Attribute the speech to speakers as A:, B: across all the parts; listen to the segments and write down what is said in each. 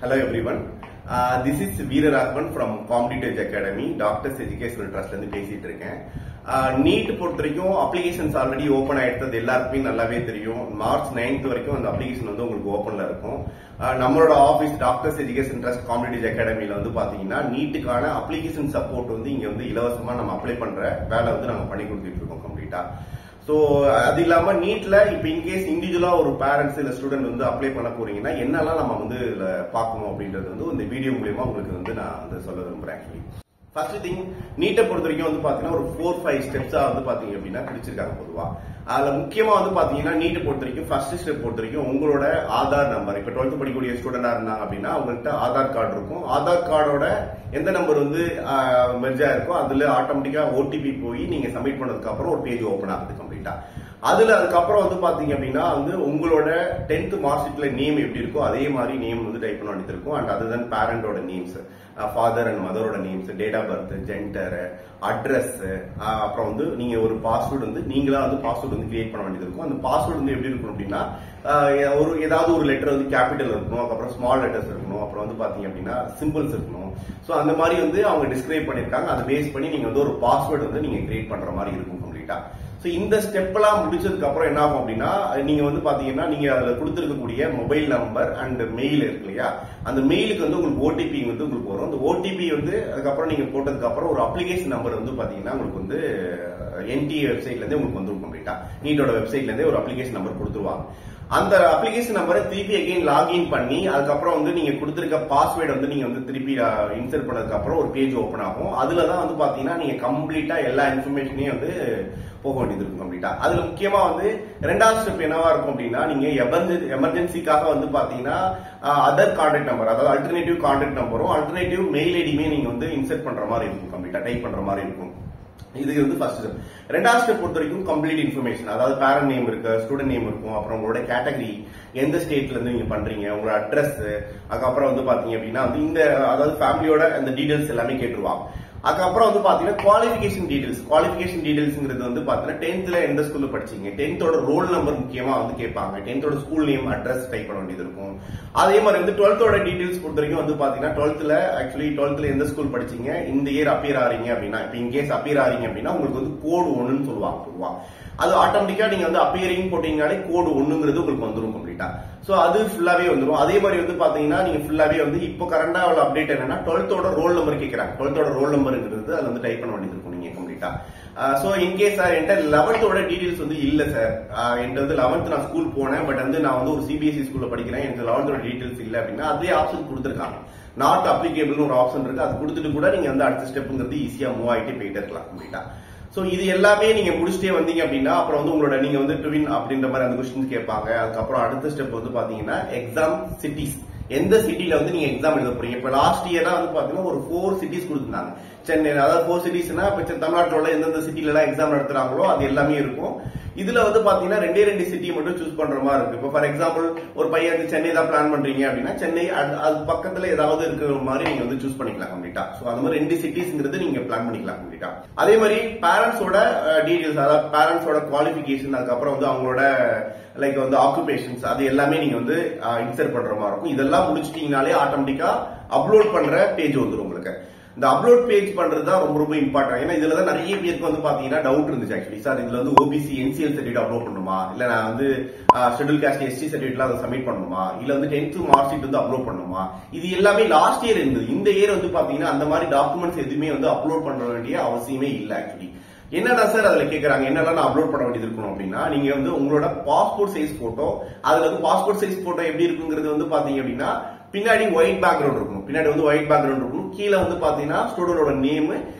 A: Hello everyone. This is Veeraraghavan from Competitive Academy, Doctors Educational Trust and பேசிட்டு இருக்கேன். NEET பொறுத்த வரைக்கும் applications already open ஆயிடுறது எல்லாருக்குமே நல்லாவே தெரியும். மார்ச் 9th வரைக்கும் அந்த அப்ளிகேஷன் வந்து உங்களுக்கு ஓபன்ல இருக்கும். நம்மளோட office doctors education trust competitive அகாடமில வந்து பாத்தீங்கன்னா நீட்டுக்கான அப்ளிகேஷன் சப்போர்ட் வந்து இங்க வந்து இலவசமா நம்ம அப்ளை பண்ற வேலை வந்து நாங்க பண்ணி கொடுத்துட்டு இருக்கோம் கம்ப்ளீட்டா. சோ அது இல்லாம நீட்ல இப்ப இன்கேஸ் இண்டிவிஜுவலா ஒரு பேரண்ட்ஸ் இல்ல ஸ்டூடெண்ட் வந்து அப்ளை பண்ண போறீங்கன்னா என்னெல்லாம் நம்ம வந்து பார்க்கணும் அப்படின்றது வந்து இந்த வீடியோ மூலமா உங்களுக்கு வந்து நான் வந்து சொல்ல விரும்புறேன். ஆக்சுவலி ஃபர்ஸ்ட் திங் நீட்டை பொறுத்த வரைக்கும் வந்து பாத்தீங்கன்னா ஒரு 4-5 ஸ்டெப்ஸா வந்து பாத்தீங்க அப்படின்னா பிடிச்சிருக்காங்க பொதுவா. அதுல முக்கியமா வந்து பாத்தீங்கன்னா நீட்டை பொறுத்த வரைக்கும் ஃபர்ஸ்ட் ஸ்டெப் பொறுத்த வரைக்கும் உங்களோட ஆதார் நம்பர். இப்ப 12th படிக்கக்கூடிய ஸ்டூடெண்டா இருந்தாங்க அப்படின்னா அவங்கள்ட்ட ஆதார் கார்டு இருக்கும். ஆதார் கார்டோட எந்த நம்பர் வந்து மெர்ஜா இருக்கோ அதுல ஆட்டோமேட்டிக்கா ஓடிபி போய் நீங்க சப்மிட் பண்ணதுக்கு அப்புறம் ஒரு பேஜ் ஓபன் ஆகுது கம்ப்ளீட்டா. அதுல அதுக்கப்புறம் வந்து பாத்தீங்க அப்படின்னா வந்து உங்களோட 10th மார்க் ஷீட்ல நேம் எப்படி இருக்கோ அதே மாதிரி நேம் வந்து டைப் பண்ண வேண்டியது இருக்கும். அண்ட் அதுதான் பேரண்டோட நேம்ஸ், ஃபாதர் அண்ட் மதரோட names, date of birth, gender, address, அப்புறம் வந்து நீங்க ஒரு பாஸ்வேர்டு வந்து நீங்களா வந்து பாஸ்வேர்டு வந்து கிரியேட் பண்ண வேண்டியது இருக்கும். அந்த பாஸ்வேர்டு வந்து எப்படி இருக்கும் அப்படின்னா ஒரு ஏதாவது ஒரு லெட்டர் வந்து கேபிட்டல் இருக்கணும், அதுக்கப்புறம் ஸ்மால் லெட்டர்ஸ் இருக்கணும், அப்புறம் வந்து பாத்தீங்க அப்படின்னா சிம்பிள்ஸ் இருக்கணும். சோ அந்த மாதிரி வந்து அவங்க டிஸ்கிரைப் பண்ணிருக்காங்க. அதை பேஸ் பண்ணி நீங்க வந்து ஒரு பாஸ்வேர்டு வந்து நீங்க கிரியேட் பண்ற மாதிரி இருக்கும் கம்ப்ளீட்டா. சோ இந்த ஸ்டெப் எல்லாம் முடிச்சதுக்கு அப்புறம் என்ன ஆகும் அப்படின்னா நீங்க வந்து பாத்தீங்கன்னா நீங்க அதுல கொடுத்திருக்கக்கூடிய மொபைல் நம்பர் அண்ட் மெயில் இருக்கு இல்லையா, அந்த மெயிலுக்கு வந்து உங்களுக்கு ஓடிபி வந்து உங்களுக்கு வரும். அந்த ஓடிபி வந்து அதுக்கப்புறம் நீங்க போட்டதுக்கு அப்புறம் ஒரு அப்ளிகேஷன் நம்பர் வந்து பாத்தீங்கன்னா உங்களுக்கு வந்து என்டிஏ வெப்சைட்ல இருந்து உங்களுக்கு வந்து கம்ப்ளீட்டா நீட்டோட வெப்சைட்ல இருந்தே ஒரு அப்ளிகேஷன் நம்பர் கொடுத்துருவாங்க. அந்த அப்ளிகேஷன் நம்பரை திருப்பி அகைன் லாகின் பண்ணி அதுக்கப்புறம் வந்து நீங்க கொடுத்திருக்க பாஸ்வேர்டு வந்து நீங்க வந்து திருப்பி இன்சர்ட் பண்ணதுக்கு அப்புறம் ஒரு பேஜ் ஓபன் ஆகும். அதுலதான் வந்து பாத்தீங்கன்னா நீங்க கம்ப்ளீட்டா எல்லா இன்ஃபர்மேஷனையும் வந்து போக வேண்டியது இருக்கும் கம்ப்ளீட்டா. அதுல முக்கியமா வந்து ரெண்டாவது ஸ்டெப் என்னவா இருக்கும் அப்படின்னா நீங்க எமர்ஜென்சிக்காக வந்து பாத்தீங்கன்னா அதர் கான்டாக்ட் நம்பர், அதாவது அல்டர்னேட்டிவ் கான்டாக்ட் நம்பரும் அல்டர்னேட்டிவ் மெயில் ஐடியுமே நீங்க வந்து இன்சர்ட் பண்ற மாதிரி இருக்கும் கம்ப்ளீட்டா, டைப் பண்ற மாதிரி இருக்கும். இது வந்து ஃபர்ஸ்ட் ஸ்டெப். ரெண்டாவது ஸ்டெப் பொறுத்த வரைக்கும் கம்ப்ளீட் இன்ஃபர்மேஷன், அதாவது பேரண்ட் நேம் இருக்கு, ஸ்டூடெண்ட் நேம் இருக்கும், அப்புறம் உங்களோட கேட்டகரி, எந்த ஸ்டேட்ல இருந்து நீங்க பண்றீங்க, உங்களோட அட்ரஸ், அதுக்கப்புறம் வந்து பாத்தீங்க அப்படின்னா வந்து இந்த அதாவது ஃபேமிலியோட அந்த டீடைல்ஸ் எல்லாமே கேட்டுருவாங்க. அதுக்கப்புறம் வந்து பாத்தீங்கன்னா குவாலிஃபிகேஷன் டீடைல்ஸ்ங்கிறது வந்து பாத்தீங்கன்னா 10th எந்த ஸ்கூல்ல படிச்சீங்க, 10th ரோல் நம்பர் முக்கியமா வந்து கேட்பாங்க, 10th school name, address type பண்ண வேண்டியது இருக்கும். அதே மாதிரி வந்து 12th டீடைல்ஸ் பொறுத்த வரைக்கும் வந்து பாத்தீங்கன்னா 12th எந்த ஸ்கூல் படிச்சீங்க, இந்த இயர் அப்பியர் ஆறீங்க அப்படின்னா, இப்ப இன்கேஸ் அப்பியர் ஆறீங்க அப்படின்னா உங்களுக்கு வந்து கோடு 1ன்னு சொல்லுவாங்க. அது ஆட்டோமேட்டிக்கா நீங்க வந்து அப்பியரிங் போட்டீங்கனாலே கோடு 1ங்கிறது உங்களுக்கு வந்துடும் கம்ப்ளீட்டா. சோ அது ஃபுல்லாவே வந்துடும். அதே மாதிரி வந்து பாத்தீங்கன்னா நீங்க ஃபுல்லாவே வந்து இப்போ கரண்டா உள்ள அப்டேட் என்னன்னா 12th ரோல் நம்பர் கேட்கறாங்க. 12th ரோல் நம்பர்ங்கிறது அதுல வந்து டைப் பண்ண வேண்டியது இருக்கும் நீங்க கம்ப்ளீட்டா. சோ இன்கேஸ் சார் என்கிட்ட 11th டீடைல்ஸ் வந்து இல்ல சார், என்கிட்ட வந்து 11th நான் ஸ்கூல் போனேன், பட் வந்து நான் வந்து ஒரு சிபிஎஸ்இ ஸ்கூல்ல படிக்கிறேன், எனக்கு 11th டீடைல்ஸ் இல்ல அப்படின்னா அதே ஆப்ஷன் கொடுத்துருக்காங்க. நாட் அப்ளிகேபிள் ஒரு ஆப்ஷன் இருக்கு, அது கொடுத்துட்டு கூட நீங்க வந்து அடுத்த ஸ்டெப்ங்கிறது ஈஸியா மூவ் ஆயிட்டே போயிட்டே இருக்கலாம் கம்ப்ளீட்டா. சோ இது எல்லாமே நீங்க முடிச்சுட்டே வந்தீங்க அப்படின்னா அப்புறம் வந்து உங்களோட நீங்க வந்து ட்வின் அப்படின்ற மாதிரி அந்த கொஸ்டின் கேட்பாங்க. அதுக்கப்புறம் அடுத்த ஸ்டெப் வந்து பாத்தீங்கன்னா எக்ஸாம் சிட்டிஸ், எந்த சிட்டில வந்து நீங்க எக்ஸாம் எழுத போறீங்க. இப்ப லாஸ்ட் இயர் வந்து பாத்தீங்கன்னா ஒரு 4 சிட்டிஸ் கொடுத்திருந்தாங்க. சென்னை, அதாவது 4 சிட்டிஸ்னா இப்ப தமிழ்நாட்டோட எந்தெந்த சிட்டில எல்லாம் எக்ஸாம் நடத்துறாங்களோ அது எல்லாமே இருக்கும். இதுல வந்து பாத்தீங்கன்னா 2 சிட்டி மட்டும் சூஸ் பண்ற மாதிரி இருக்கு. இப்போ ஃபார் எக்ஸாம்பிள் ஒரு பையன் சென்னை தான் பிளான் பண்றீங்க அப்படின்னா சென்னை அது பக்கத்துல ஏதாவது இருக்கிற மாதிரி நீங்க வந்து சூஸ் பண்ணிக்கலாம் கம்ப்ளீட்டா. சோ அந்த மாதிரி 2 சிட்டிஸ்ங்கிறது நீங்க பிளான் பண்ணிக்கலாம் கம்ப்ளீட்டா. அதே மாதிரி பேரண்ட்ஸோட டீடைல்ஸ், அதாவது பேரண்ட்ஸோட குவாலிஃபிகேஷன், அதுக்கப்புறம் வந்து அவங்களோட லைக் வந்து ஆக்குபேஷன்ஸ், அது எல்லாமே நீங்க வந்து இன்சர்ட் பண்ற மாதிரி இருக்கும். இதெல்லாம் முடிச்சிட்டீங்கனாலே ஆட்டோமேட்டிக்கா அப்லோட் பண்ற பேஜ் வந்துடும் உங்களுக்கு. இந்த அப்லோட் பேஜ் பண்றது தான் ரொம்ப ரொம்ப இம்பார்ட்டன்ட். ஏன்னா இதுலதான் நிறைய பேருக்கு வந்து பாத்தீங்கன்னா டவுட் இருந்துச்சு. ஆக்சுவலி சார் இதுல வந்து ஓபிசி என்சிஎல் சர்டிஃபிகேட் அப்லோட் பண்ணணுமா, இல்ல நான் வந்து ஷெட்யூல் காஸ்ட் எஸ்டி சர்டிஃபிகேட்ல அதை சப்மிட் பண்ணணுமா, இல்ல வந்து 10th மார்க் ஷீட் வந்து அப்லோட் பண்ணணுமா, இது எல்லாமே லாஸ்ட் இயர் இருந்தது. இந்த இயர் வந்து பாத்தீங்கன்னா அந்த மாதிரி டாக்குமெண்ட்ஸ் எதுவுமே வந்து அப்லோட் பண்ண வேண்டிய அவசியமே இல்ல. ஆக்சுவலி என்னடா சார் அதுல கேக்குறாங்க, என்னெல்லாம் நான் அப்லோட் பண்ண வேண்டியது இருக்கணும் அப்படின்னா நீங்க வந்து உங்களோட பாஸ்போர்ட் சைஸ் போட்டோ, அதுல வந்து பாஸ்போர்ட் சைஸ் போட்டோ எப்படி இருக்குங்கிறது வந்து பாத்தீங்க அப்படின்னா பின்னாடி ஒயிட் பேக்ரவுண்ட் இருக்கும், பின்னாடி வந்து ஒயிட் பேக்ரவுண்ட் இருக்கும், கீழே வந்து பாத்தீங்கன்னா ஸ்டூடெண்டோட நேம்,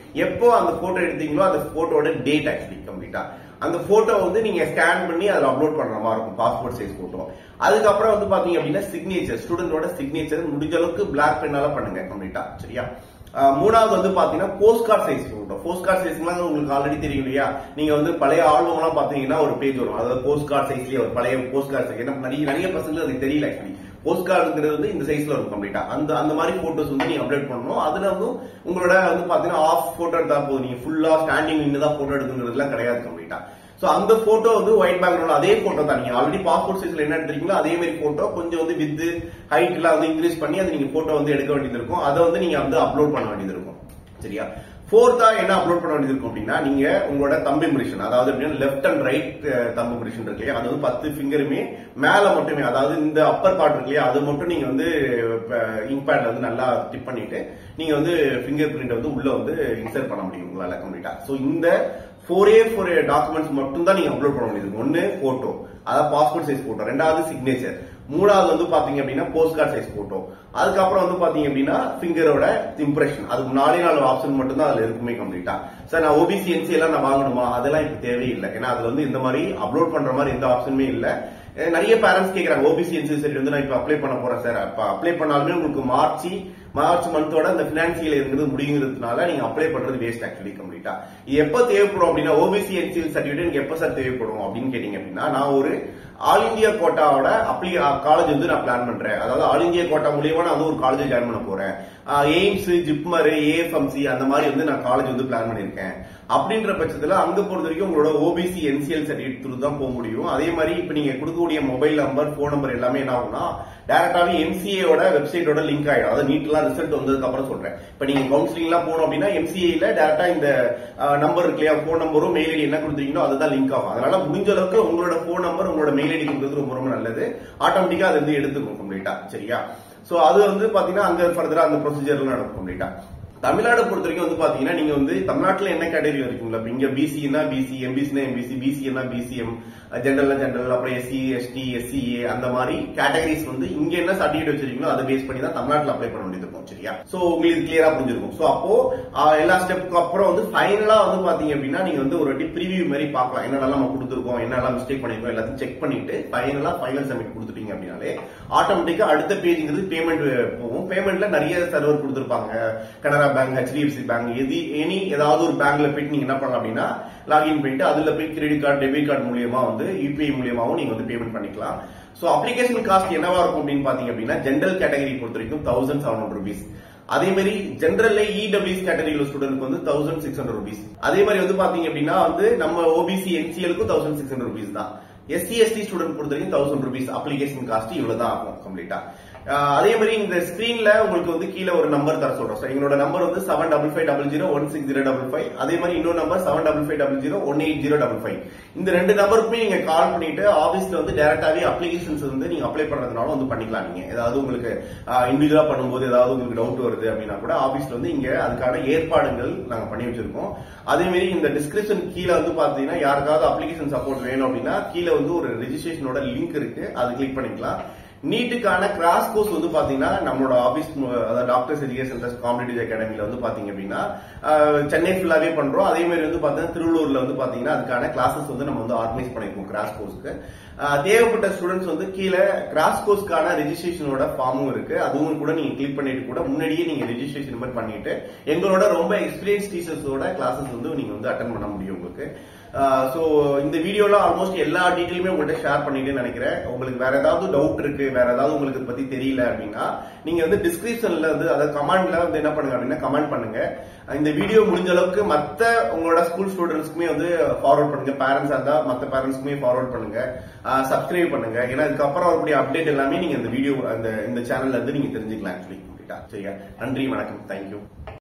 A: எப்போ அந்த போட்டோ எடுத்தீங்களோ அந்த போட்டோட டேட் ஆக்சுவலி கம்ப்ளீட்டா. அந்த போட்டோ வந்து நீங்க ஸ்கேன் பண்ணி அதுல அப்லோட் பண்ற மாதிரி இருக்கும் பாஸ்போர்ட் சைஸ் போட்டோ. அதுக்கப்புறம் வந்து பாத்தீங்க அப்படின்னா சிக்னேச்சர், ஸ்டூடெண்டோட சிக்னேச்சர் முடிஞ்ச அளவுக்கு பிளாக் பென்னால பண்ணுங்க கம்ப்ளீட்டா. சரியா? மூணாவது வந்து பாத்தீங்கன்னா post card size photo. Post card சைஸ்லாம் உங்களுக்கு ஆல்ரெடி தெரியும் இல்லையா, நீங்க வந்து பழைய ஆல்பம் எல்லாம் பாத்தீங்கன்னா ஒரு பேஜ் வரும், அதாவது போஸ்ட் கார்டு சைஸ்லயே ஒரு பழைய போஸ்ட் கார்டு சைஸ். நிறைய பசங்களுக்கு அது தெரியல. ஆக்சுவலி போஸ்ட் கார்டுங்கிறது வந்து இந்த சைஸ்ல இருக்கும் கம்ப்ளீட்டா. அந்த மாதிரி போட்டோஸ் வந்து நீங்க அப்டேட் பண்ணணும். அதுல வந்து உங்களோட வந்து பாத்தீங்கன்னா ஆஃப் போட்டோ எடுத்தா போதும், நீங்க ஃபுல்லா ஸ்டாண்டிங் நின்று தான் போட்டோ எடுக்குங்கிறதுலாம் கிடையாது கம்ப்ளீட்டா. சோ அந்த போட்டோ வந்து ஒயிட் பேக்ரவுண்ட் அதே போட்டோ தான். நீங்க ஆல்ரெடி பாஸ்போர்ட் சைஸ்ல என்ன எடுத்திருக்கீங்களோ அதே மாதிரி போட்டோ கொஞ்சம் வந்து வித் ஹைட் எல்லாம் வந்து இன்க்ரீஸ் பண்ணி அது நீங்க போட்டோ வந்து எடுக்க வேண்டியது இருக்கும். அதை வந்து நீங்க வந்து அப்லோட் பண்ண வேண்டியது இருக்கும். சரியா? ஃபோர்த்தா என்ன அப்லோட் பண்ண வேண்டியது இருக்கும் அப்படின்னா, நீங்க உங்களோட தம்பு இம்ப்ரெஷன், அதாவது left and right thumb impression இருக்கு இல்லையா, அது வந்து 10 ஃபிங்கருமே மேல மட்டுமே, அதாவது இந்த அப்பர் பார்ட் இருக்கு இல்லையா, அது மட்டும் நீங்க வந்து இங்க் பேட்ல வந்து நல்லா டிப் பண்ணிட்டு நீங்க வந்து ஃபிங்கர் பிரிண்ட் வந்து உள்ள வந்து இன்சர்ட் பண்ண முடியும் உங்களால கம்ப்ளீட்டா. சோ இந்த 4A டாக்குமெண்ட்ஸ் மட்டும் தான் நீங்க அப்லோட் பண்ண வேண்டியது. ஒன்னு போட்டோ, அதாவது பாஸ்போர்ட் சைஸ் போட்டோ, ரெண்டாவது சிக்னேச்சர், மூணாவது வந்து பாத்தீங்க அப்படின்னா போஸ்ட் கார்டு சைஸ் போட்டோ, அதுக்கப்புறம் வந்து பாத்தீங்க அப்படின்னா ஃபிங்கரோட இம்ப்ரெஷன். அதுக்கு 4 ஆப்ஷன் மட்டும் தான் அதுல இருக்குமே கம்ப்ளீட்டா. சார் நான் ஓபிசி என்சி எல்லாம் நான் வாங்கணுமா, அதெல்லாம் இப்ப தேவையில்லை. ஏன்னா அதுல வந்து இந்த மாதிரி அப்லோட் பண்ற மாதிரி எந்த ஆப்ஷனுமே இல்ல. நிறைய பேரண்ட்ஸ் கேக்குறாங்க ஓபிசி என்சி சர்டிஃபிகேட் வந்து நான் இப்ப அப்ளை பண்ண போறேன் சார். அப்ப அப்ளை பண்ணாலுமே உங்களுக்கு மார்ச் மந்தோட அந்த பினான்சியல் இருக்கிறது முடியுங்கிறதுனால நீங்க அப்ளை பண்றது வேஸ்ட் ஆக்சுவலி கம்ப்ளீட்டா. இது எப்ப தேவைப்படும் அப்படின்னா, ஓபிசி என்சிஎல் சர்டிஃபிகேட் எப்ப சார் தேவைப்படும் அப்படின்னு கேட்டீங்க அப்படின்னா, நான் ஒரு ஆல் இந்தியா கோட்டாவோட காலேஜ் வந்து நான் பிளான் பண்றேன். அதாவது ஆல் இந்தியா கோட்டா மூலியமா நான் வந்து ஒரு காலேஜ் ஜாயின் பண்ண போறேன். எய்ம்ஸ், ஜிப்மர், ஏஎஃப்எம்சி அந்த மாதிரி வந்து நான் காலேஜ் வந்து பிளான் பண்ணிருக்கேன். அப்படின்ற பட்சத்துல அங்க பொறுத்த வரைக்கும் உங்களோட ஓபிசி என்சிஎல் சர்டிஃபிகேட் த்ரூ தான் போக முடியும். அதே மாதிரி இப்ப நீங்க கொடுக்கக்கூடிய மொபைல் நம்பர், போன் நம்பர் எல்லாமே என்ன ஆகும்னா டைரக்டாவே எம்சிஏயோட வெப்சைட்டோட லிங்க் ஆயிடும். அதாவது நீட்லாம் ரிசல்ட் வந்ததுக்கு அப்புறம் சொல்றேன். இப்ப நீங்க கவுன்சிலிங் எல்லாம் போனோம் அப்படின்னா எம்சிஏல டைரக்டா இந்த நம்பர் இருக்கு இல்லையா, போன் நம்பரும் மெயில் ஐடி என்ன கொடுத்தீங்களோ அதுதான் லிங்க் ஆகும். அதனால முடிஞ்ச அளவுக்கு உங்களோட போன் நம்பர், உங்களோட மெயில் ஐடி கொடுக்கிறது ரொம்ப ரொம்ப நல்லது. ஆட்டோமேட்டிக்கா அது வந்து எடுத்துக்கும் கம்ப்ளீட்டா. சரியா? சோ அது வந்து பாத்தீங்கன்னா அங்க ஃபர்தரா அந்த ப்ரொசீஜர்ல நடக்கும் கம்ப்ளீட்டா. தமிழ்நாடு பொறுத்த வரைக்கும் வந்து பாத்தீங்கன்னா, நீங்க வந்து தமிழ்நாட்டுல என்ன கேட்டகரி இருக்குங்களா, இங்க பிசினா பிசி, எம்பிசினா எம்பிசி, பிசிஎன்னா பிசிஎம், ஜெனரல்னா ஜெனரல், அப்புறம் எஸ்சி, எஸ்டி, எஸ்சிஏ அந்த மாதிரி கேட்டகரிஸ் வந்து இங்க என்ன சர்டிஃபிகேட் வச்சிருக்கீங்களோ அதை பேஸ் பண்ணி தான் தமிழ்நாட்டுல அப்ளை பண்ண வேண்டியது இருக்கும். சரியா? சோ உங்களுக்கு கிளியரா புரிஞ்சிருக்கும். சோ அப்போ எல்லா ஸ்டெப்புக்கு அப்புறம் வந்து ஃபைனலா வந்து பாத்தீங்க அப்படின்னா, நீங்க வந்து ஒரு ப்ரிவியூ மாதிரி பார்க்கலாம். என்னெல்லாம் நம்ம கொடுத்துருக்கோம், என்னெல்லாம் மிஸ்டேக் பண்ணிருக்கோம், எல்லாத்தையும் செக் பண்ணிட்டு ஃபைனல் சப்மிட் கொடுத்துட்டீங்க அப்படின்னாலே ஆட்டோமேட்டிக்கா அடுத்த பேஜ்ங்கிறது பேமெண்ட் போகும். பேமெண்ட்ல நிறைய சர்வர் கொடுத்துருப்பாங்க. கனரா பேங்க், HDFC பேங்க், ஏதாவது ஒரு பேங்க்ல போயிட்டு நீங்க என்ன பண்ணலாம் அப்படின்னா லாகின் பண்ணிட்டு அதுல போய் கிரெடிட் கார்டு, டெபிட் கார்டு மூலியமா வந்து யூபிஐ மூலியமாவும் நீங்க வந்து பேமெண்ட் பண்ணிக்கலாம். சோ அப்ளிகேஷன் காஸ்ட் என்னவா இருக்கும் அப்படின்னு பாத்தீங்க அப்படின்னா, ஜெனரல் கேட்டகரி பொறுத்த வரைக்கும் 1700 rupees. அதே மாதிரி ஜெனரல்ல இடபிள்யூஎஸ் கேட்டகரியில ஸ்டூடெண்ட்க்கு வந்து 1600 rupees. அதே மாதிரி வந்து பாத்தீங்க அப்படின்னா வந்து நம்ம ஓபிசி என்சிஎலுக்கு 1600 rupees தான். எஸ்சி எஸ்டி ஸ்டூடெண்ட் பொறுத்த வரைக்கும் 1000 rupees அப்ளிகேஷன் காஸ்ட் இவ்வளவுதான் ஆகும் கம்ப்ளீட்டா. அதே மாதிரி இந்த ஸ்கிரீன்ல உங்களுக்கு வந்து கீழே ஒரு நம்பர் தர சொல்றோம். எங்களோட நம்பர் வந்து 7550016055. அதே மாதிரி இன்னொரு நம்பர் 7550018055. இந்த ரெண்டு நம்பருக்குமே நீங்க கால் பண்ணிட்டு ஆபீஸ்ல வந்து டைரக்டாவே அப்ளிகேஷன்ஸ் வந்து நீங்க அப்ளை பண்றதுனால வந்து பண்ணிக்கலாம். நீங்க ஏதாவது உங்களுக்கு இண்டிவிஜுவலா பண்ணும்போது ஏதாவது உங்களுக்கு டவுட் வருது அப்படின்னா கூட ஆபீஸ்ல வந்து இங்க அதுக்கான ஏற்பாடுகள் நாங்க பண்ணி வச்சிருக்கோம். அதே மாதிரி இந்த டிஸ்கிரிப்ஷன் கீழே வந்து பாத்தீங்கன்னா யாருக்காவது அப்ளிகேஷன் சப்போர்ட் வேணும் அப்படின்னா கீழே வந்து ஒரு ரெஜிஸ்ட்ரேஷனோட லிங்க் இருக்கு, அது கிளிக் பண்ணிக்கலாம். நீட்டுக்கான கிராஸ் கோர்ஸ் வந்து பாத்தீங்கன்னா நம்மளோட ஆபீஸ், அதாவது டாக்டர்ஸ் எஜுகேஷன் ட்ரஸ்ட் காம்படிட்டிவ் அகாடமில வந்து பாத்தீங்க அப்படின்னா சென்னை ஃபுல்லாவே பண்றோம். அதே மாதிரி வந்து பாத்தீங்கன்னா திருவள்ளூர்ல வந்து பாத்தீங்கன்னா அதுக்கான கிளாஸஸ் வந்து நம்ம வந்து ஆர்கனைஸ் பண்ணிருக்கோம் கிராஸ் கோர்ஸ்க்கு. தேவைப்பட்ட ஸ்டூடெண்ட்ஸ் வந்து கீழே கிராஸ் கோர்ஸ்க்கான ரெஜிஸ்ட்ரேஷனோட ஃபார்மும் இருக்கு, அதுவும் கூட நீங்க கிளிக் பண்ணிட்டு கூட முன்னாடியே நீங்க ரெஜிஸ்ட்ரேஷன் மாதிரி பண்ணிட்டு எங்களோட ரொம்ப எக்ஸ்பீரியன்ஸ் டீச்சர்ஸோட கிளாஸஸ் வந்து நீங்க வந்து அட்டென்ட் பண்ண முடியும் உங்களுக்கு. சோ இந்த வீடியோல ஆல்மோஸ்ட் எல்லா டீடைலுமே உங்கள்கிட்ட ஷேர் பண்ணிட்டேன்னு நினைக்கிறேன். உங்களுக்கு வேற ஏதாவது டவுட் இருக்கு, வேற ஏதாவது உங்களுக்கு பத்தி தெரியல அப்படின்னா நீங்க வந்து டிஸ்கிரிப்ஷன்ல வந்து அதாவது கமெண்ட்ல வந்து என்ன பண்ணுங்க அப்படின்னா கமெண்ட் பண்ணுங்க. இந்த வீடியோ முடிஞ்ச அளவுக்கு மத்த உங்களோட ஸ்கூல் ஸ்டூடெண்ட்ஸ்க்குமே வந்து ஃபார்வர்ட் பண்ணுங்க. பேரண்ட்ஸ் இருந்தா மத்த பேரண்ட்ஸ்க்குமே ஃபார்வர்ட் பண்ணுங்க, சப்ஸ்கிரைப் பண்ணுங்க. ஏன்னா இதுக்கப்புறம் வரக்கூடிய அப்டேட் எல்லாமே நீங்க இந்த வீடியோ இந்த சேனல்ல இருந்து நீங்க தெரிஞ்சுக்கலாம் ஆக்சுவலி. சரியா? நன்றி, வணக்கம், தேங்க்யூ.